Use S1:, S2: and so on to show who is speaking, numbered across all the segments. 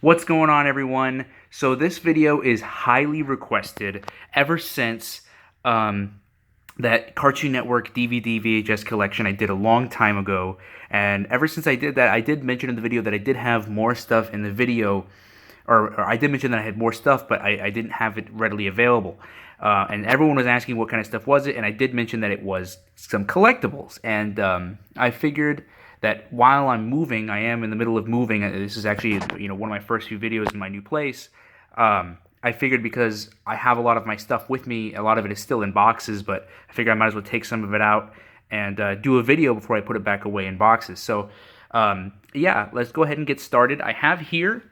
S1: What's going on, everyone? So this video is highly requested ever since um, that Cartoon Network DVD VHS collection I did a long time ago. And ever since I did that, I did mention in the video that I did have more stuff in the video, or I did mention that I had more stuff, but I didn't have it readily available. And everyone was asking what kind of stuff was it, and I did mention that it was some collectibles. And I figured that while I'm moving, I am in the middle of moving. This is actually one of my first few videos in my new place. I figured because I have a lot of my stuff with me, a lot of it is still in boxes, but I figured I might as well take some of it out and do a video before I put it back away in boxes. So yeah, let's go ahead and get started. I have here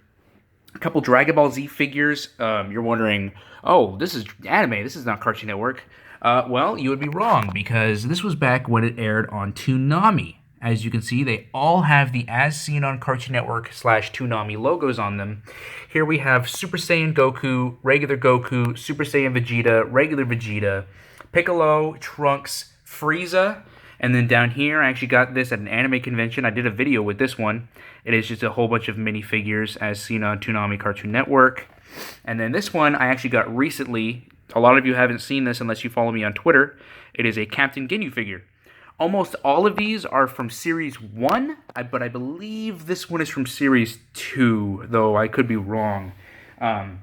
S1: a couple Dragon Ball Z figures. You're wondering, oh, this is anime. This is not Cartoon Network. Well, you would be wrong because this was back when it aired on Toonami. As you can see, they all have the As Seen on Cartoon Network / Toonami logos on them. Here we have Super Saiyan Goku, regular Goku, Super Saiyan Vegeta, regular Vegeta, Piccolo, Trunks, Frieza, and then down here, I actually got this at an anime convention. I did a video with this one. It is just a whole bunch of minifigures as seen on Toonami Cartoon Network. And then this one I actually got recently. A lot of you haven't seen this unless you follow me on Twitter. It is a Captain Ginyu figure. Almost all of these are from Series 1, but I believe this one is from Series 2, though I could be wrong. And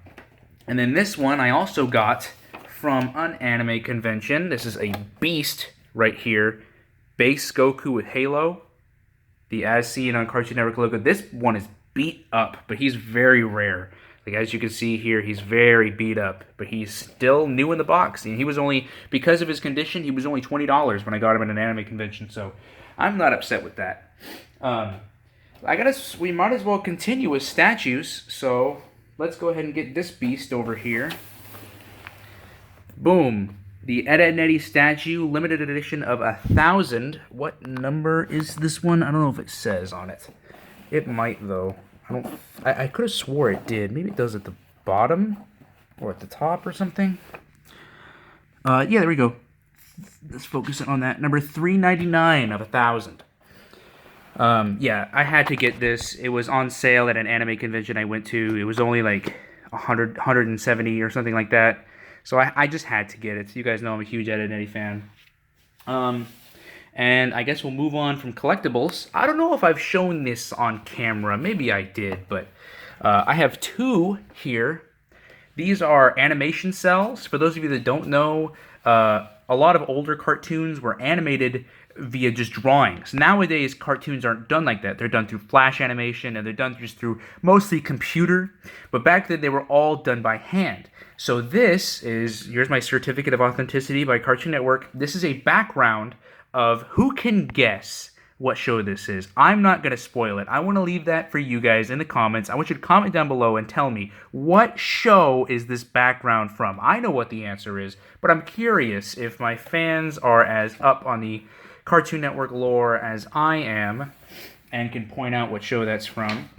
S1: then this one I also got from an anime convention. This is a Beast right here. Base Goku with Halo. The As Seen on Cartoon Network logo. This one is beat up, but he's very rare. Like, as you can see here, he's very beat up, but he's still new in the box. And he was only, because of his condition, he was only $20 when I got him at an anime convention, so I'm not upset with that. We might as well continue with statues, so let's go ahead and get this beast over here. Boom. The Ed, Edd n Eddy statue, limited edition of 1,000. What number is this one? I don't know if it says on it. It might, though. I could have swore it did. Maybe it does at the bottom or at the top or something. Yeah, there we go. Let's focus on that. Number 399 of 1,000. Yeah, I had to get this. It was on sale at an anime convention I went to. It was only like 170 or something like that. So I just had to get it. You guys know I'm a huge Ed, Edd n Eddy fan. And I guess we'll move on from collectibles. I don't know if I've shown this on camera. Maybe I did, but I have two here. These are animation cells. For those of you that don't know, a lot of older cartoons were animated via just drawings. Nowadays, cartoons aren't done like that. They're done through flash animation, and they're done just through mostly computer. But back then, they were all done by hand. So here's my certificate of authenticity by Cartoon Network. This is a background of who can guess what show this is. I'm not going to spoil it. I want to leave that for you guys in the comments. I want you to comment down below and tell me, what show is this background from? I know what the answer is, but I'm curious if my fans are as up on the Cartoon Network lore as I am and can point out what show that's from.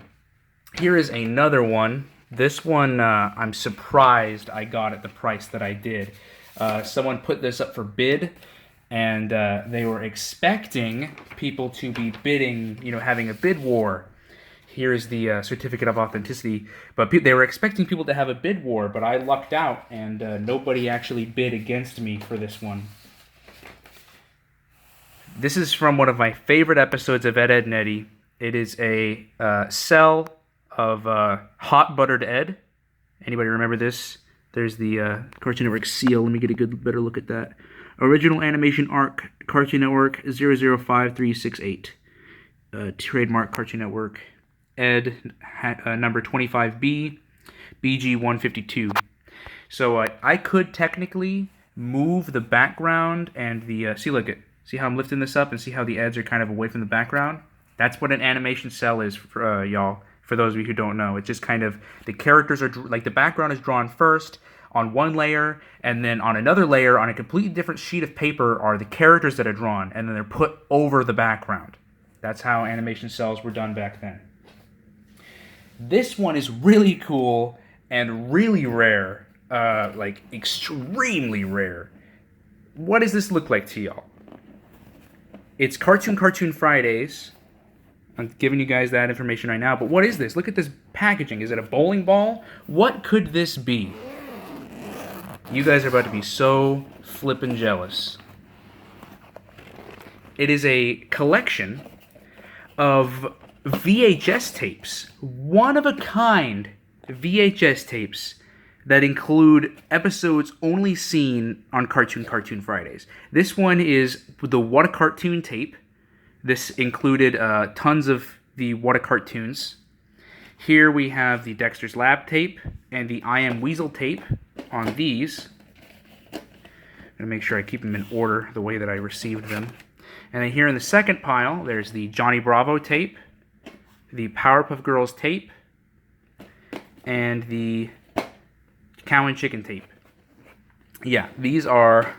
S1: Here is another one. This one, I'm surprised I got at the price that I did. Someone put this up for bid, and they were expecting people to be bidding, having a bid war. Here's the certificate of authenticity. But they were expecting people to have a bid war, but I lucked out, and nobody actually bid against me for this one. This is from one of my favorite episodes of Ed, Edd n Eddy. It is a cell of Hot Buttered Ed. Anybody remember this? There's the Cartoon Network seal. Let me get a better look at that. Original animation arc, Cartoon Network 005368. Trademark Cartoon Network. Ed, number 25B, BG 152. So I could technically move the background and the... see how I'm lifting this up and see how the Eds are kind of away from the background? That's what an animation cell is, for y'all. For those of you who don't know, it's just kind of... The characters are... Like, the background is drawn first on one layer, and then on another layer, on a completely different sheet of paper, are the characters that are drawn, and then they're put over the background. That's how animation cells were done back then. This one is really cool and really rare, like extremely rare. What does this look like to y'all? It's Cartoon Fridays. I'm giving you guys that information right now. But what is this? Look at this packaging. Is it a bowling ball? What could this be? You guys are about to be so flippin' jealous. It is a collection of VHS tapes, one-of-a-kind VHS tapes that include episodes only seen on Cartoon Fridays. This one is the What a Cartoon tape. This included tons of the What a Cartoons. Here we have the Dexter's Lab tape and the I Am Weasel tape on these. I'm going to make sure I keep them in order the way that I received them. And then here in the second pile, there's the Johnny Bravo tape, the Powerpuff Girls tape, and the Cow and Chicken tape. Yeah, these are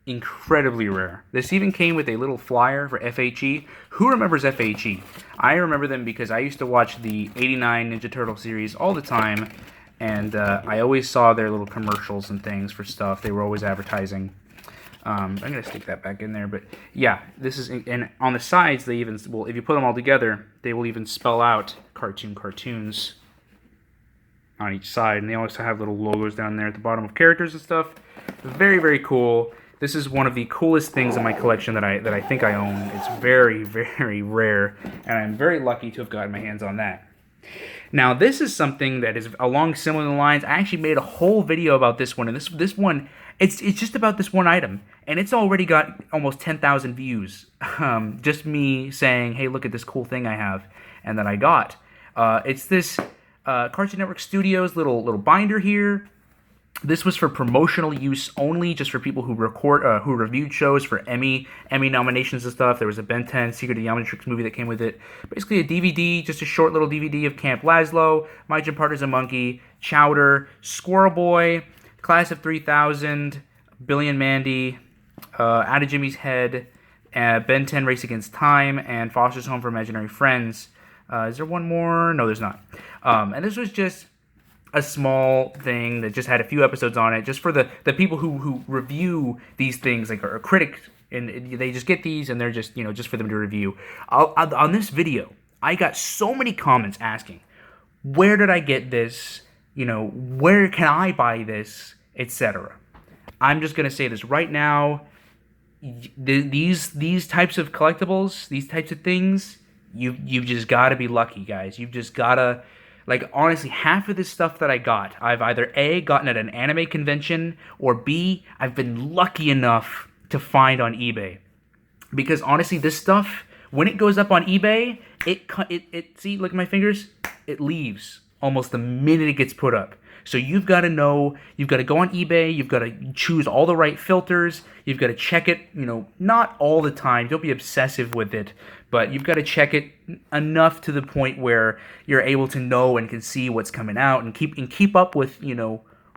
S1: incredibly rare. This even came with a little flyer for FHE. Who remembers FHE? I remember them because I used to watch the '89 Ninja Turtle series all the time, and I always saw their little commercials and things for stuff. They were always advertising. I'm going to stick that back in there, but yeah, this is, and on the sides, they even, well, if you put them all together, they will even spell out cartoons on each side, and they also have little logos down there at the bottom of characters and stuff. Very, very cool. This is one of the coolest things in my collection that I think I own. It's very, very rare, and I'm very lucky to have gotten my hands on that. Now, this is something that is along similar lines. I actually made a whole video about this one, and this one, it's just about this one item, and it's already got almost 10,000 views. Just me saying, hey, look at this cool thing I have, and that I got. It's this Cartoon Network Studios little binder here. This was for promotional use only, just for people who reviewed shows for Emmy nominations and stuff. There was a Ben 10 Secret of the Omnitrix movie that came with it. Basically a DVD, just a short little DVD of Camp Lazlo, My Gym Partner's a Monkey, Chowder, Squirrel Boy, Class of 3000, Billy and Mandy, Out of Jimmy's Head, Ben 10 Race Against Time, and Foster's Home for Imaginary Friends. Is there one more? No, there's not. And this was just a small thing that just had a few episodes on it, just for the people who review these things, like are critics, and they just get these and they're just, just for them to review. On this video, I got so many comments asking, where did I get this? Where can I buy this, etc. I'm just gonna say this right now. These types of collectibles, these types of things, you've just got to be lucky, guys. You've just got to, like, honestly, half of this stuff that I got, I've either A, gotten at an anime convention, or B, I've been lucky enough to find on eBay. Because honestly, this stuff, when it goes up on eBay, it see, look at my fingers, it leaves almost the minute it gets put up. So you've got to know, you've got to go on eBay, you've got to choose all the right filters, you've got to check it, not all the time, don't be obsessive with it, but you've got to check it enough to the point where you're able to know and can see what's coming out and keep up with,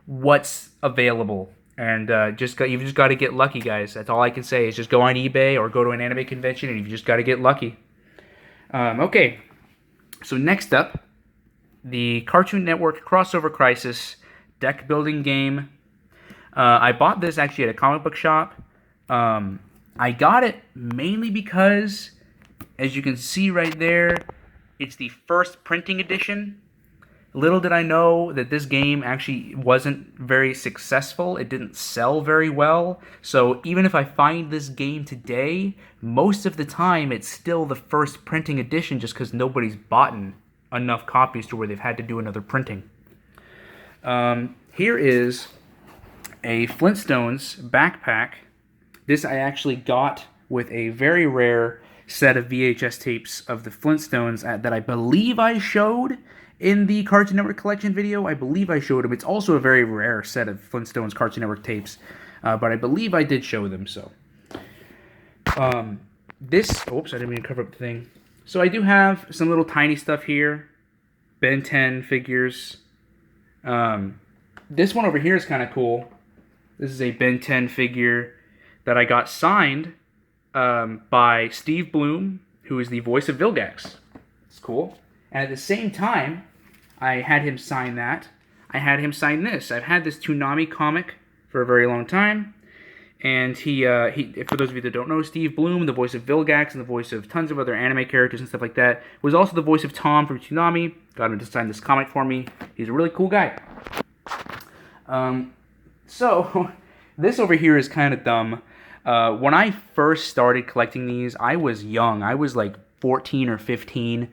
S1: what's available. And you've just got to get lucky, guys. That's all I can say is just go on eBay or go to an anime convention, and you've just got to get lucky. Okay, so next up, the Cartoon Network Crossover Crisis deck building game. I bought this actually at a comic book shop. I got it mainly because, as you can see right there, it's the first printing edition. Little did I know that this game actually wasn't very successful. It didn't sell very well. So even if I find this game today, most of the time it's still the first printing edition just because nobody's bought enough copies to where they've had to do another printing. Here is a Flintstones backpack. This I actually got with a very rare set of VHS tapes of the Flintstones that I believe I showed in the Cartoon Network collection video. I believe I showed them. It's also a very rare set of Flintstones Cartoon Network tapes, but I believe I did show them. So, oops, I didn't mean to cover up the thing. So I do have some little tiny stuff here, Ben 10 figures. This one over here is kind of cool. This is a Ben 10 figure that I got signed by Steve Bloom, who is the voice of Vilgax. It's cool. And at the same time, I had him sign that. I had him sign this. I've had this Toonami comic for a very long time. And he, for those of you that don't know, Steve Bloom, the voice of Vilgax and the voice of tons of other anime characters and stuff like that, was also the voice of Tom from Toonami. Got him to sign this comic for me. He's a really cool guy. So, this over here is kind of dumb. When I first started collecting these, I was young. I was like 14 or 15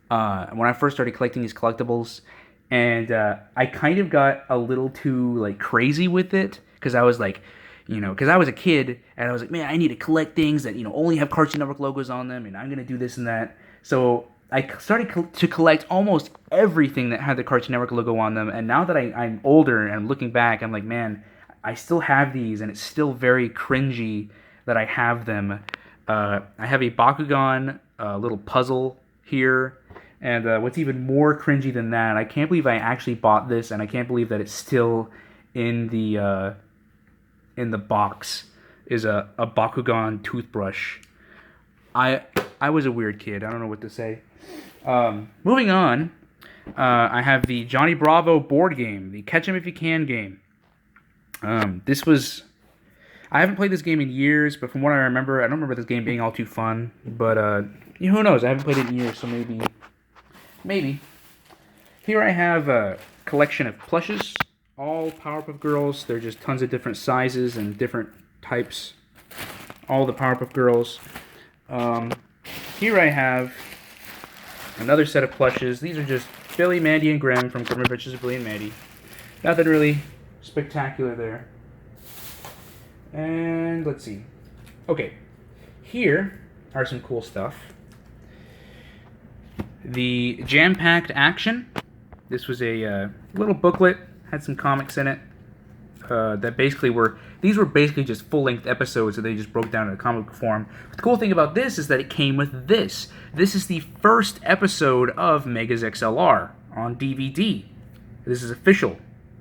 S1: when I first started collecting these collectibles. And I kind of got a little too like crazy with it because I was like, because I was a kid and I was like, man, I need to collect things that only have Cartoon Network logos on them, and I'm gonna do this and that. So I started to collect almost everything that had the Cartoon Network logo on them. And now that I'm older and I'm looking back, I'm like, man, I still have these, and it's still very cringy that I have them. I have a Bakugan little puzzle here. And what's even more cringy than that, I can't believe I actually bought this, and I can't believe that it's still in the box, is a Bakugan toothbrush. I was a weird kid. I don't know what to say. Moving on, I have the Johnny Bravo board game, the Catch 'em If You Can game. I haven't played this game in years, but from what I remember, I don't remember this game being all too fun. But who knows? I haven't played it in years, so maybe. Here I have a collection of plushes, all Powerpuff Girls. They're just tons of different sizes and different types. All the Powerpuff Girls. Here I have another set of plushes. These are just Billy, Mandy, and Graham from Grim Adventures of Billy and Mandy. Nothing really spectacular there. And let's see. Okay, here are some cool stuff. The Jam-Packed Action. This was a little booklet, had some comics in it. That basically these were basically just full-length episodes that they just broke down in a comic book form. But the cool thing about this is that it came with this. This is the first episode of Megas XLR on DVD. This is official.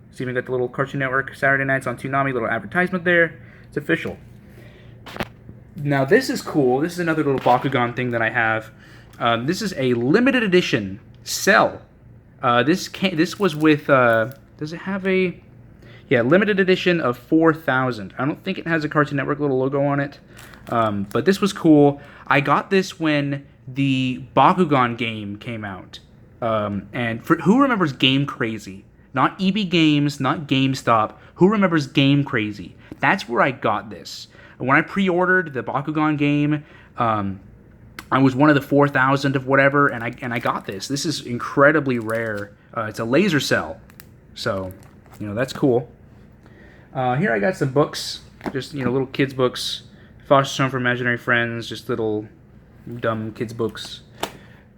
S1: It's even got the little Cartoon Network Saturday Nights on Toonami little advertisement there. It's official. Now this is cool. This is another little Bakugan thing that I have. This is a limited edition Cell. This was with. Does it have a? Yeah, limited edition of 4,000. I don't think it has a Cartoon Network little logo on it, but this was cool. I got this when the Bakugan game came out, and who remembers Game Crazy? Not EB Games, not GameStop. Who remembers Game Crazy? That's where I got this. When I pre-ordered the Bakugan game, I was one of the 4,000 of whatever, and I got this. This is incredibly rare. It's a laser cell, so that's cool. Here I got some books, just little kids books, Foster Home for Imaginary Friends, just little dumb kids books.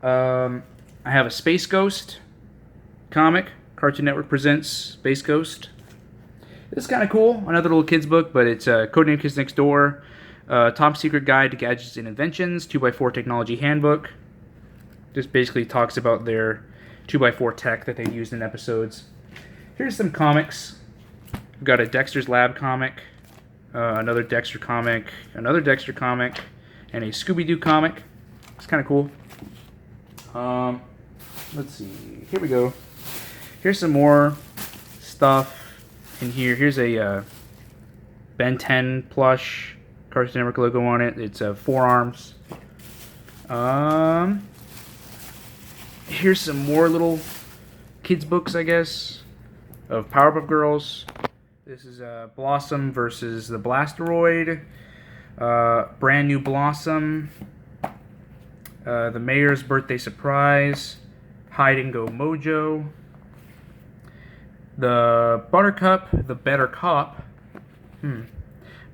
S1: I have a Space Ghost comic. Cartoon Network presents Space Ghost. It's kind of cool. Another little kids book, but it's Codename Kids Next Door. Top Secret Guide to Gadgets and Inventions, 2x4 Technology Handbook. Just basically talks about their 2x4 tech that they used in episodes. Here's some comics. We've got a Dexter's Lab comic, another Dexter comic, another Dexter comic, and a Scooby-Doo comic. It's kind of cool. Let's see. Here we go. Here's some more stuff in here. Here's a Ben 10 plush. Cartoon Network logo on it. It's forearms. Here's some more little kids books, I guess, of Powerpuff Girls. This is Blossom versus the Blasteroid. Brand New Blossom. The Mayor's Birthday Surprise. Hide and Go Mojo. The Buttercup, the Better Cop.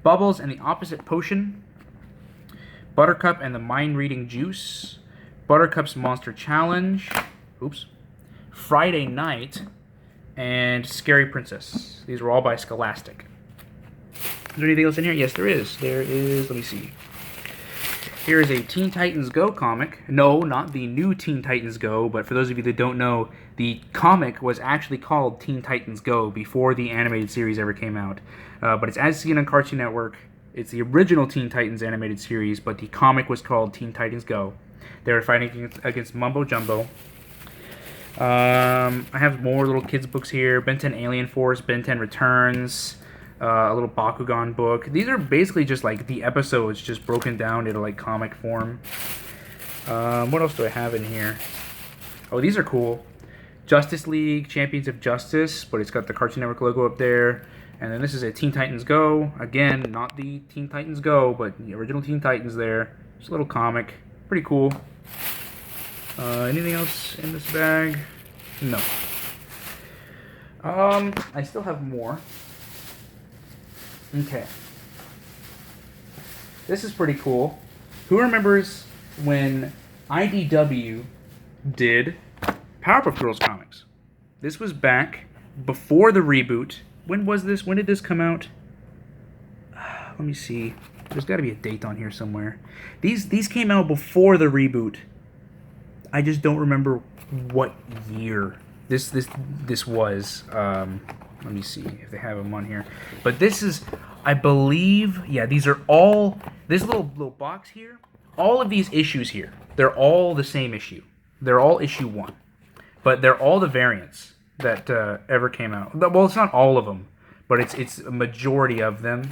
S1: Bubbles and the Opposite Potion. Buttercup and the Mind Reading Juice. Buttercup's Monster Challenge. Oops. Friday Night. And Scary Princess. These were all by Scholastic. Is there anything else in here? Yes, there is. There is. Let me see. Here is a Teen Titans Go comic. No, not the new Teen Titans Go, but for those of you that don't know, the comic was actually called Teen Titans Go before the animated series ever came out. But it's as seen on Cartoon Network. It's the original Teen Titans animated series, but the comic was called Teen Titans Go. They were fighting against Mumbo Jumbo. I have more little kids books here. Ben 10 Alien Force, Ben 10 Returns, A little Bakugan book. These are basically just like the episodes just broken down into like comic form. What else do I have in here? Oh, these are cool. Justice League, Champions of Justice, but it's got the Cartoon Network logo up there. And then this is a Teen Titans Go. Again, not the Teen Titans Go, but the original Teen Titans there. Just a little comic. Pretty cool. Anything else in this bag? No. I still have more. Okay. This is pretty cool. Who remembers when IDW did Powerpuff Girls comics? This was back before the reboot. When was this? When did this come out? Let me see. There's got to be a date on here somewhere. These came out before the reboot. I just don't remember what year this was. Let me see if they have them on here. But this is, I believe, yeah, these are all, this little box here, all of these issues here, they're all the same issue. They're all issue 1. But they're all the variants that ever came out. Well, it's not all of them, but it's a majority of them.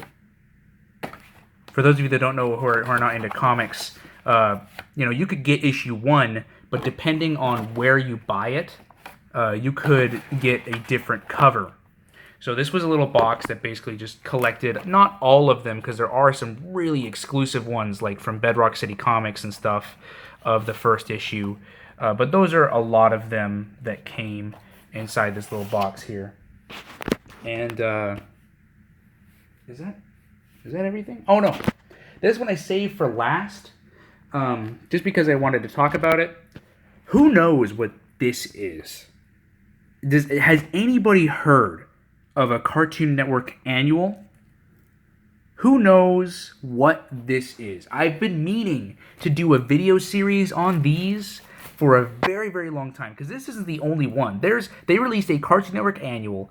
S1: For those of you that don't know who are not into comics, you could get issue 1, but depending on where you buy it, you could get a different cover. So this was a little box that basically just collected, not all of them, because there are some really exclusive ones, like from Bedrock City Comics and stuff, of the first issue. But those are a lot of them that came inside this little box here. And, is that everything? Oh, no. This one I saved for last, just because I wanted to talk about it. Who knows what this is? Has anybody heard of a Cartoon Network annual? Who knows what this is? I've been meaning to do a video series on these for a very, very long time, because this isn't the only one. They released a Cartoon Network annual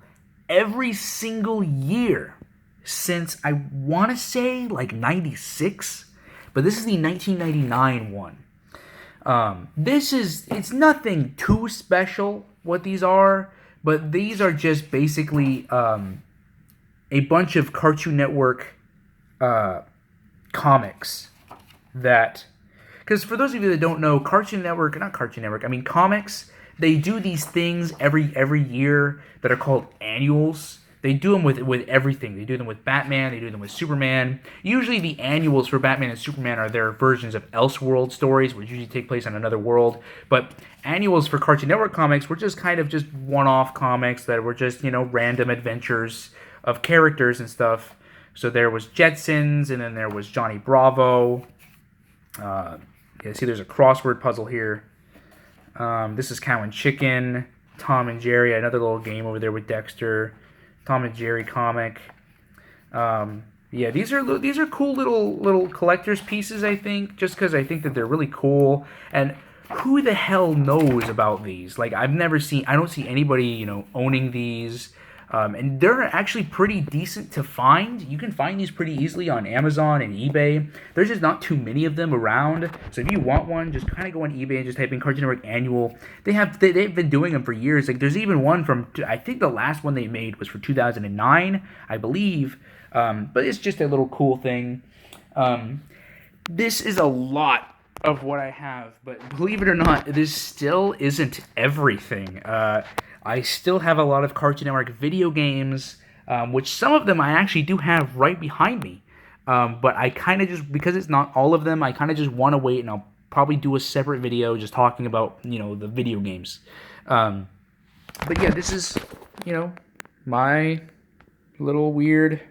S1: every single year since, I want to say, like 96, but this is the 1999 one. It's nothing too special what these are, but these are just basically a bunch of Cartoon Network comics that, because for those of you that don't know, comics, they do these things every year that are called annuals. They do them with everything. They do them with Batman. They do them with Superman. Usually the annuals for Batman and Superman are their versions of Elseworld stories, which usually take place on another world. But annuals for Cartoon Network comics were just kind of just one-off comics that were just, random adventures of characters and stuff. So there was Jetsons, and then there was Johnny Bravo. See, there's a crossword puzzle here. This is Cow and Chicken, Tom and Jerry, another little game over there with Dexter. Tom and Jerry comic. These are cool little collector's pieces, I think, just because I think that they're really cool. And who the hell knows about these? Like, I don't see anybody, owning these. And they're actually pretty decent to find. You can find these pretty easily on Amazon and eBay. There's just not too many of them around. So if you want one, just kind of go on eBay and just type in Cartoon Network Annual. They've been doing them for years. Like, there's even one from, I think the last one they made was for 2009, I believe. But it's just a little cool thing. This is a lot of what I have, but believe it or not, this still isn't everything. I still have a lot of Cartoon Network video games, which some of them I actually do have right behind me. But I kind of just, because it's not all of them, I kind of just want to wait, and I'll probably do a separate video just talking about, the video games. But yeah, this is, my little weird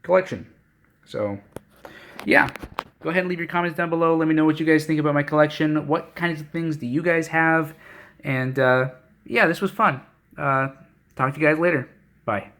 S1: collection. So, yeah. Go ahead and leave your comments down below. Let me know what you guys think about my collection. What kinds of things do you guys have? And, yeah, this was fun. Talk to you guys later. Bye.